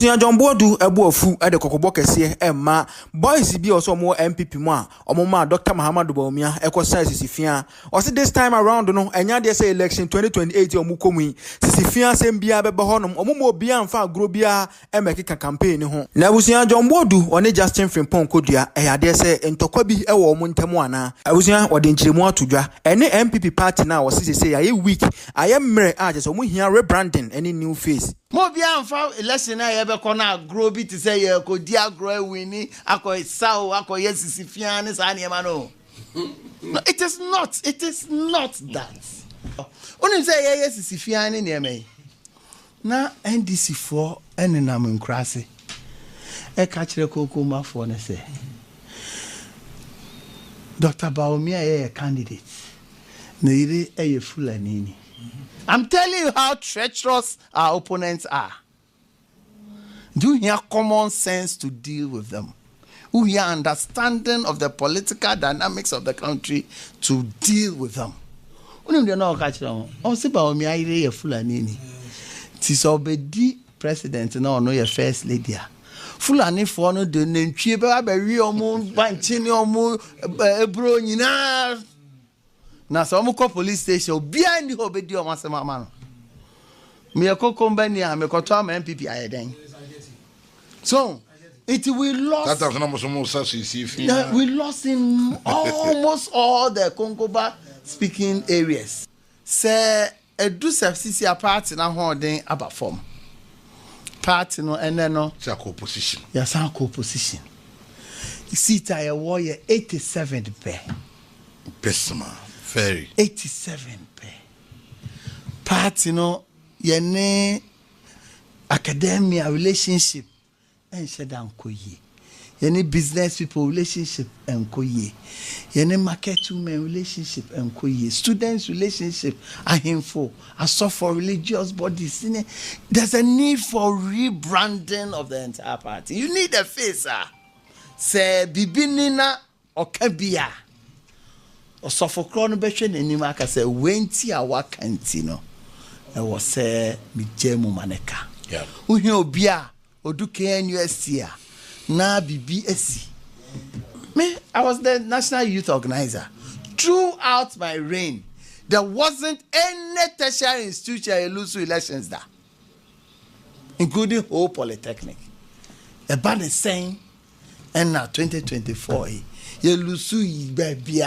Tia John Bodu ebuofu ede kokobo kese emma boys bi also mo NPP mo a omoma Dr. Mahamadou Bawumia ekosa sisifia o say this time around no enya de say election 2028 omu komu sisifia sembia bebe honom omumo obi amfa agro bia emekeka campaign ho na abusia John Bodu one Justin Frimpong kodua eyade say ntokwa bi ewo omu ntemu ana abusia wode nchiremu atodwa ene NPP party na wo say aye week aye mre a je so omu hia rebranding any new face mo bia amfa election na ye be kona agro bi to say ye ko di agro wini akoy saw akoy sisifia ne sa ne ma no. No, it is not that. Onim say ye sisifia ne ne me na NDC for enenam nkrase e ka kire kokoma for ne say Dr. Bawumia ye candidate na ire e Fulani ni. I'm telling you how treacherous our opponents are. Do you have common sense to deal with them? Who hear understanding of the political dynamics of the country to deal with them? Unim de no catch them. O se ba omi ayire ye Fulani ni. Ti so obedi president na ono ye first lady. Fulani for no de nantwie be wi omo banchi ni omo ebro nyina. Na so omo police station bia ndi obedi omo asema ma no. Me ekokomba ni a me koto am NPP ayeden. So it we lost. We lost in almost all the Congoba speaking areas. Say edu FCC party na hoden aba form. Party no ene no sako position. Ya sako position. Seat I warrior 87 per. Pesma. Very. 87 per. Party no yene academia relationship and shedan koye. Yene business people relationship and koye. Yene market women relationship and koye. Students relationship ahimfo. Aso for religious bodies. There's a need for rebranding of the entire party. You need a face, sir. Se bibinina okabia. Osofokro no behwe nanim aka se wenti a wakanti no e wo se mijemu maneka. Yeah. Uhie obi a oduke NUSC a na bibi esi. Me, I was the national youth organizer. Throughout my reign, there wasn't any tertiary institution lose elections there, including whole polytechnic. A band is saying, and now 2024, you lose baby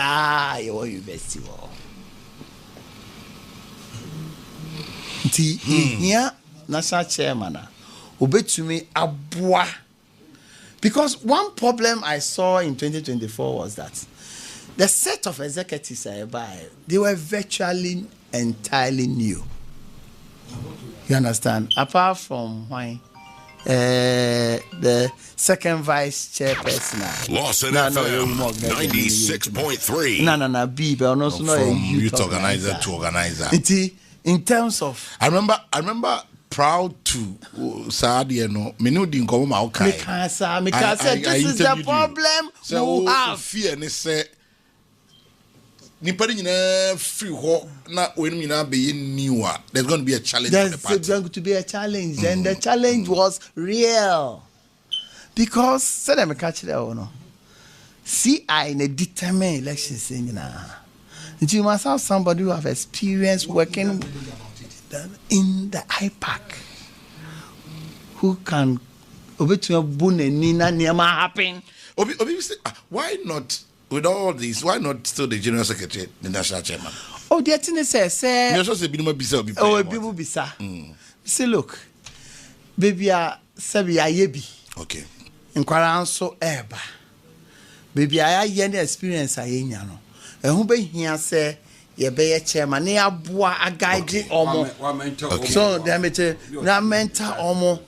your university. Here, national chairman, obetumi abwa. Because one problem I saw in 2024 was that the set of executives I buy, they were virtually entirely new. You understand? Apart from why the second vice chairperson. Lawson FM 96.3. No, B, but also not a youth organizer to organizer. In terms of, I remember proud to Sadia no menu din ko ma okay. Because this is the problem we have. Fear ne say nipadi nyina free ho na wenu nyina be new. There's going to be a challenge for the party. There's going to be a challenge, and the challenge was real. Because said I'm catch there no. See, I in a determined election saying you must have somebody who have experience working in the IPAC who can happen. Why not with all this? Why not still the general secretary, the national chairman? Oh, the thing say you just say people bisa. Say look, baby sabi ayebi. Okay. Nkwara so eba. Baby aye any experience ayenya no. Who be here say ye be chairman na aboa agaide omo. So they na mentor omo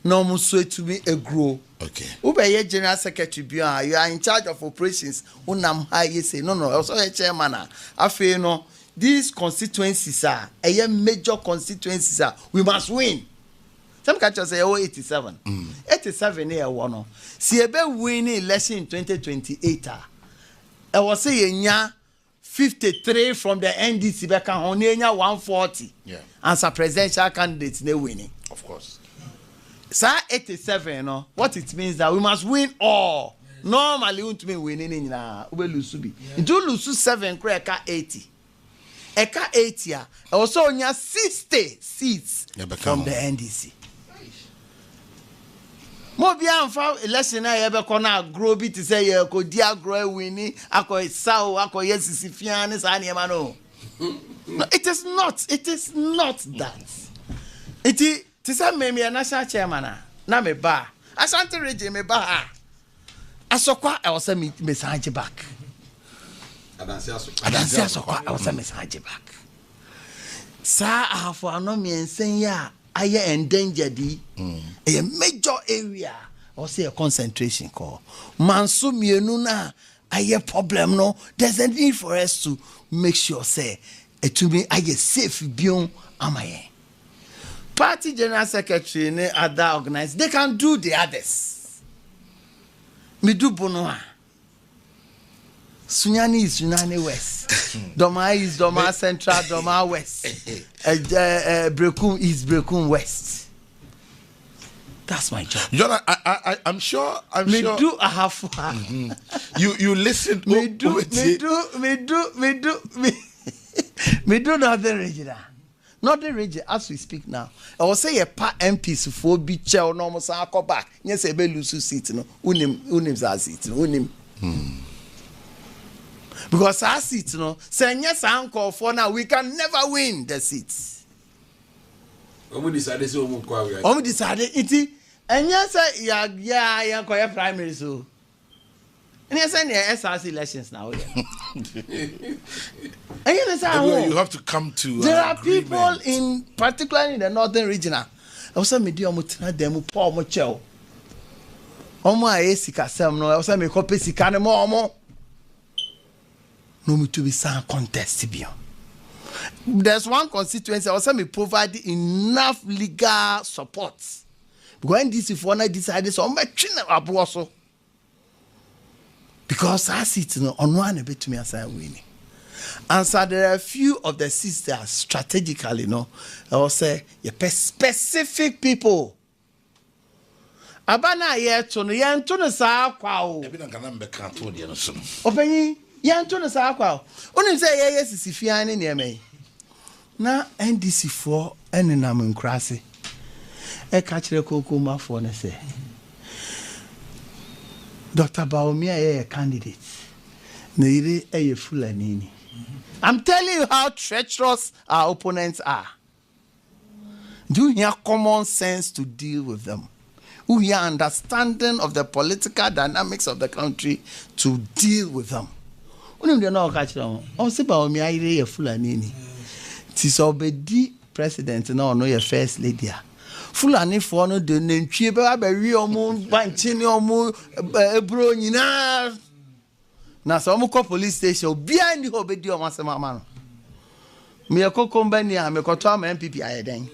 no mo so to be a grow. Okay. Who be ye general secretary bia you are in charge of operations. Unam high say no also a chairman afi no these constituencies are a major constituencies are we must win. Some catchers say 87. 87 here one. See ebe win election in 2028 I was saying 53 from the NDC back on 140. Yeah. As a presidential candidate, they winning. Of course. Sa 87, no. What it means that we must win all. Normally, we won't be winning na we lose be. Do lose 7, eka 80. Eka 80 also on 60 seats from the NDC. Mo bi anfa election na ye be ko na grow bi to say ye ko dia grow winning akoy saw akoy sisifia ne sa ne ma no. No, it is not that. It is a me national chairman na me ba. Asante region me ba. Asokwa I was a message back. Adansi asokwa I was a message back. Sa afọ no me ensen ya aye endangered a major area or say a concentration call. Manso mienu na aye problem no. There's a need for us to make sure say to me aye safe bion amaye. Party general secretary and other organized, they can do the others. Me do Bonoa. Sunyani is Sunyani West. Doma is Doma Central, Doma West. Brekum is Brekum West. That's my job. John, I'm sure. Me do a half. You listen. Me do nothing regional. Not the region as we speak now. I will say a pa MPs for be chair no almost go back. Yes, a be lose seat no. Unim za seat no. Unim. Because our seat no. Say yes, uncle for now we can never win the seats. Omo decided say omo kwa we. Omo decided it. And yes, ya kwa primary so. And yes, any SRC elections now. And you have to come to. There are people in, particularly in the northern region. I was saying, "Media mutina demu poor mochel." Omo aye sika sem no. I was saying, "Me copy sika ne mo omo." No me to be some contest bion. There's one constituency. I was saying, "Me provide enough legal support." Because NDC for now decided so much abuoso. Because I sit on one a bit to me as I winning. And so there are a few of the seats that are strategically, I will say, specific people. Abana yeto no yento no sa kwa o. Ebi na kana mbeka to de no so. Opanyi yento no sa kwa o. Onim say ye sisifia ne ne mai. Na NDC for enenam nkrase. E ka kire kokoma for ne say. Dr. Baumia a candidate. Neire a fulanini. I'm telling you how treacherous our opponents are. Do you have common sense to deal with them? Who have understanding of the political dynamics of the country to deal with them? When you know catch them, oh, see Baumia a fulanini. Tisobedi president no your first lady. Fulani for no de nentwie be abɛwi omo banchi ne omo ebro nyina na so omo call police station obi ani ho be di omo asema ma no me ekokomba ni a me koto am NPP ayeden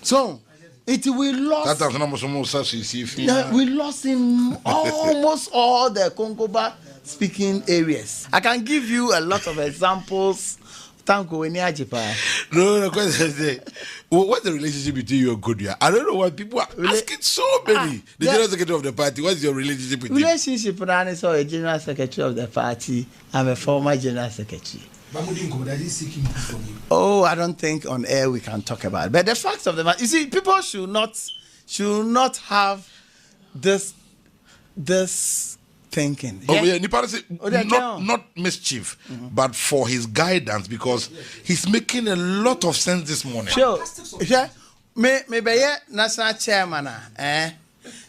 so it we lost we lost in almost all the Congoba speaking areas. I can give you a lot of examples. No, question. What's the relationship between you and Goodyear? I don't know why people are asking so many. The general secretary of the party, what's your relationship with him? Relationship, I saw a general secretary of the party. I'm a former general secretary. Oh, I don't think on air we can talk about it. But the facts of the matter, you see, people should not have this thinking. Oh, yeah, not mischief, but for his guidance, because he's making a lot of sense this morning. Sure. Yeah. Maybe national chairman,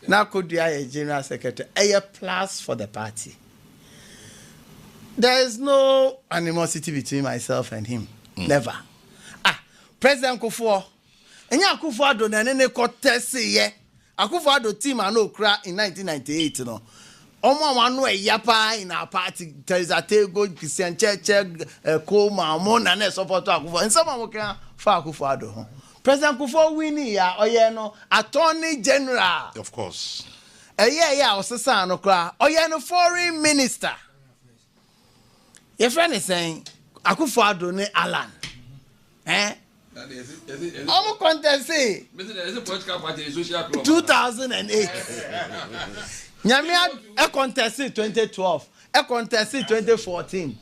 now could be a general secretary, a plus for the party. There is no animosity between myself and him. Never. President Kufuor, and Kufuor don't any contest ye. Kufuor team I know crack in 1998, Omo wanu yapa in our party. There is a go Christian Church, Koma, Mona, and support Kufuor. And someone can far Kufuor. President Kufuor winning Attorney General. Of course. Was the son of Kra. Foreign Minister. Your friend is saying Akufuor ne Alan. I'm contesting 2008. Nyamia contested 2012. Contested 2014.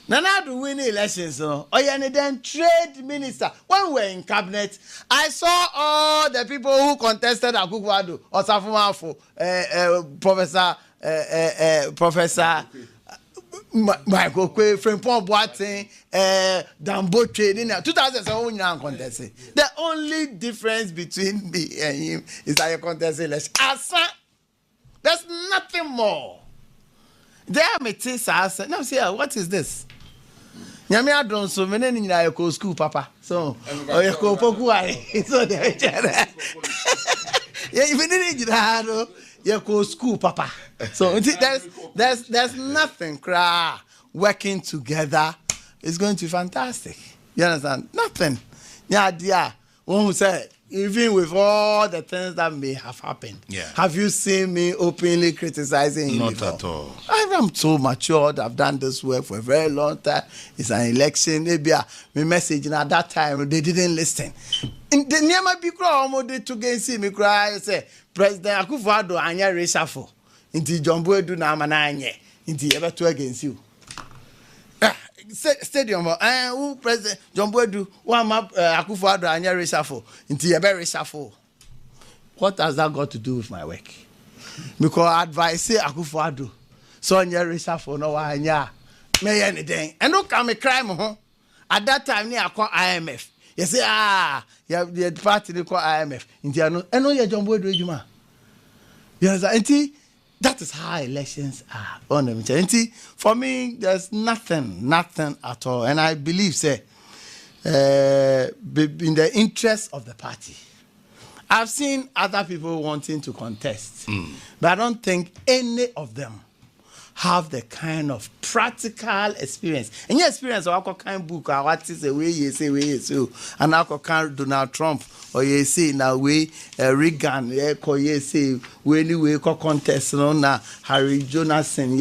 Nana do win elections, no. Then trade minister. When we were in cabinet, I saw all the people who contested Akufo-Addo, Osafo-Maafo, Professor Michael Kwe, Frimpong Boateng, Damboche, 2007 contested. The only difference between me and him is that you contested election. There's nothing more. There me say, now see, what is this? Nyame adon so mene ni nyina yeko school papa. So yeko poku ai. So there. Yeah, even ni nyina no yeko school papa. So there's nothing working together. It's going to be fantastic. You understand? Nothing. Yeah, dear. One who said, even with all the things that may have happened, have you seen me openly criticizing him? Not before? At all. I'm so matured. I've done this work for a very long time. It's an election. Maybe my message at that time they didn't listen. In the near my big crowd, they took and see me cry. Say, President Akufo-Addo anya reshuffle. Inti Jumbo do na mananye. Inti ever to against you. Stadium who President Jumbo do one map Akufo-Addo anya reshuffle. Inti ever reshuffle. What has that got to do with my work? Because I advise say Akufo-Addo so anya reshuffle no anya me anything. And no come a crime at that time near call IMF. You say the party they call IMF. Inti no and no your Jumbo do juma. You understand? That is how elections are. For me, there's nothing at all. And I believe, say, in the interest of the party. I've seen other people wanting to contest, but I don't think any of them have the kind of practical experience. And your experience of our kind book, what is the way you say, and our kind Donald Trump, or you say now way Reagan, you say when you contest na Harry Jonathan,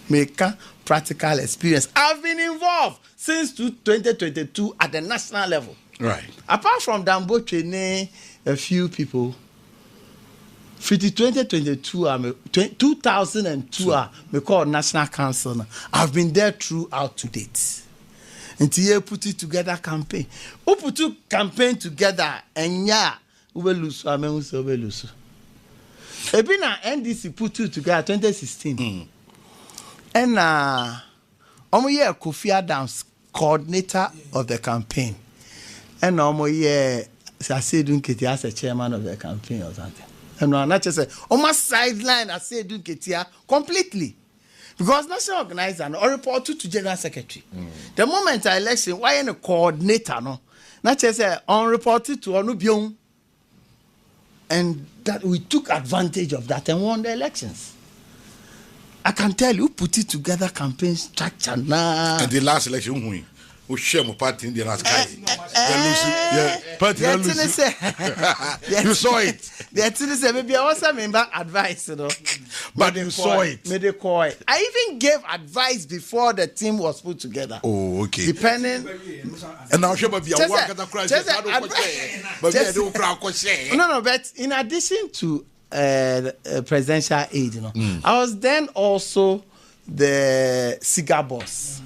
make a practical experience. I've been involved since 2022 at the national level. Right. Apart from Damboche, a few people. 2022, 2002, we call National Council. I've been there throughout to date. Until you put it together campaign. Who put two campaign together and we will lose. I mean, we will lose. Ebina NDC put two together 2016. And year Kofi Adams, coordinator of the campaign. And year Sasedun Keti as a chairman of the campaign or something. And not just say, on my sideline, I say, do get here completely. Because national organizer or report to general secretary. The moment I election, why in a coordinator, no? Not just say, on reported to Onubion. And that we took advantage of that and won the elections. I can tell you, put it together campaign structure now. And the last election, who share my party in the last guy. You saw it. The thing say maybe I also member advice, you know. But you saw it. I even gave advice before the team was put together. Oh, okay. Depending. And now show me your work at the crisis. No, but in addition to presidential aid, you know, I was then also the cigar boss.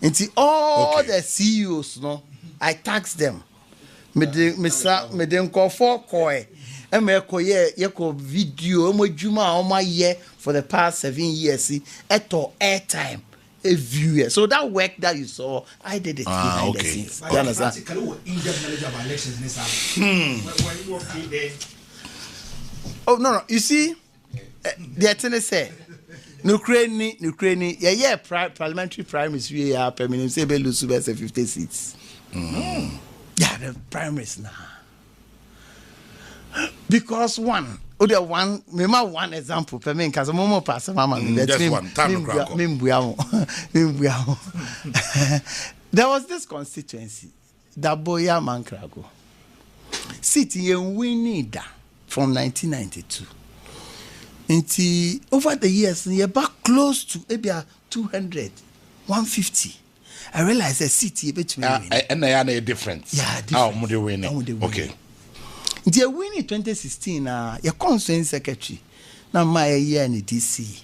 Until all the CEOs, no, I tax them. Me dem call for koi. And me ko video, mo juma year for the past 7 years. Eto airtime, a viewer. So that work that you saw, I did it behind the scenes. You understand? Oh no! You see, the thing say. Ukraine, parliamentary primaries, we are permanent, say, lose 50 seats. Yeah, the primaries now. Because one example, because I'm more pass, Mama. Just one, there was this constituency, that Boya Mankrago, sitting in Winida from 1992. Over the years, you're back close to maybe 200, 150. I realized a city between and I are different. Yeah, different. different. How win it? Okay. They win in 2016. Your constituency secretary. Now my year in the DC.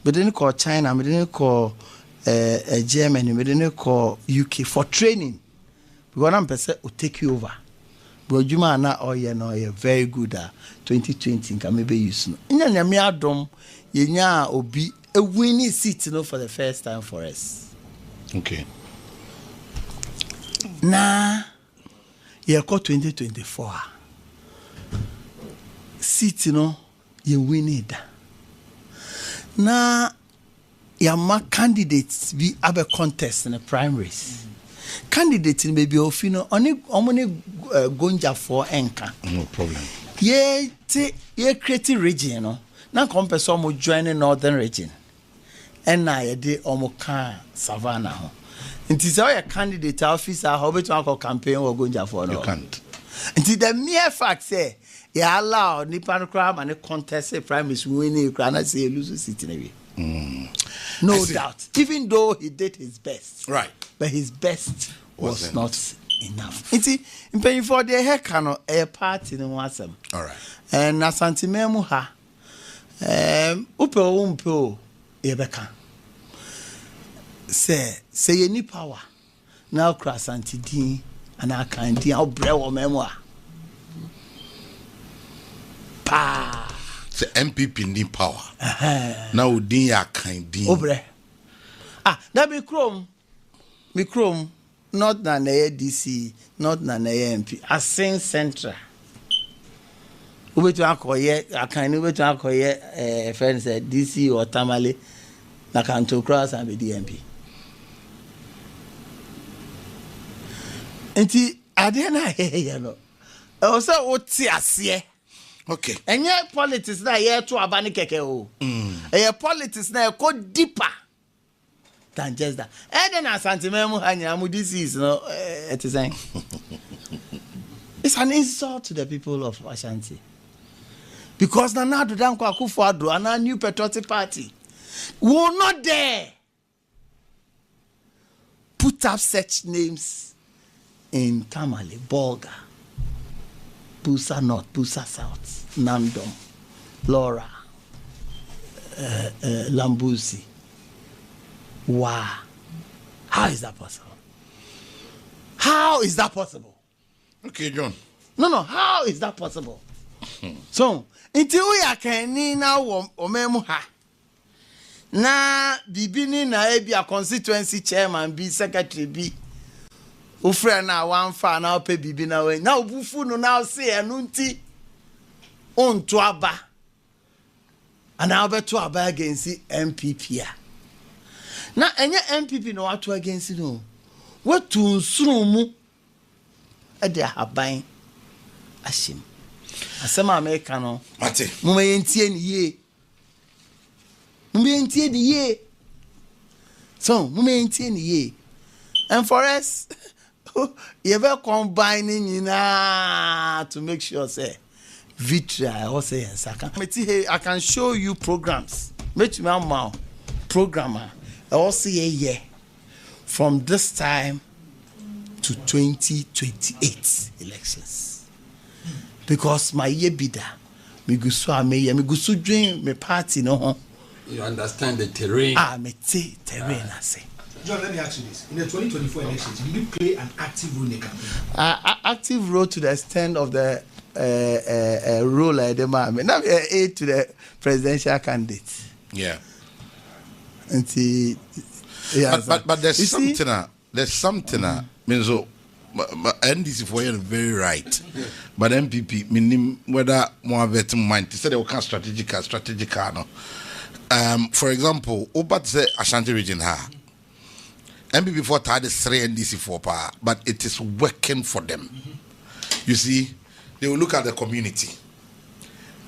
But then call China. But then call Germany. But then call UK for training. Because I'm person will take you over. But you man now you're very good at 2020. Can maybe use no. Inya nyame adom. Yenya obi a winning seat for the first time for us. Okay. Nah. You call 2024. Seat you win it. Now, your candidates be have a contest in the primaries. Candidates in maybe only gonja for enka. No problem. Ye creative region, now compare some joining northern region. And now ye de omoka savannah. It is our candidate officer how better uncle campaign or gonja for no. You can't. Until the mere fact say you allow Nipan crowd and the contest primaries winning Ukraine say lose seat in no doubt. Even though he did his best. Right. But his best was not enough. You see, in paying for the hair cano a party in Wasam. All right. And Nasanti Memuha Upo Umpo Ebeka. Say any power. Now cross anti D and I can't deal brew memoir. Pa. The MPP need power. Now din ya kind din. Obre. That be chrome. Me chrome. Not na NDC, not na MP. Asin Central. Ube to akoye, akani ube to akoye friends DC or Tamale na kanto cross and be DMP. Enti ade na he no. O se o ti ase. Okay. And yet politics na ye to abani keke o. Politics na go deeper than just that. And then Asante Memu Hanyamu disease no it is it's an insult to the people of Ashanti. Because now the Dankwah Kufuado and our new patriotic party will not dare put up such names in Kamale, Bolga, Busa North, Busa South, Nandom, Laura, Lambusi. Wow. How is that possible? How is that possible? Okay, John. No. How is that possible? So, until we are can now omemuha. Na bibini na ebi a constituency chairman be secretary be. Ufre na one fa na ope bibi na we. Na obufu no na say enunti onto aba. And now be to aba against NPP. Na enye NPP no watu against no. Watu nsrumu e de haban ashim. Asema America no. Mate. Muma yentie ni ye. Muma yentie ni ye. So, muma yentie ni ye. And for us, you ever combining to make sure say victory I say I can show you programs. Make me a programmer. I also year from this time to 2028 elections. Because my year bidder, me go so dream me party no. You understand the terrain. Me terrain I say. John, let me ask you this. In the 2024 elections, did you play an active role in the campaign? Active role to the extent of the role I demand. Now aid to the presidential candidate. Yeah. And see, yeah, but there's something means so NDC for you very right. But NPP meaning whether more better mind to say they will can strategic no. For example, Obat say Ashanti region ha. NPP for had 3 NDC for power, but it is working for them. You see, they will look at the community.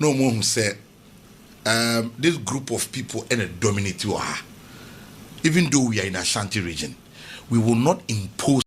No more who say this group of people and a dominate you are. Even though we are in Ashanti region, we will not impose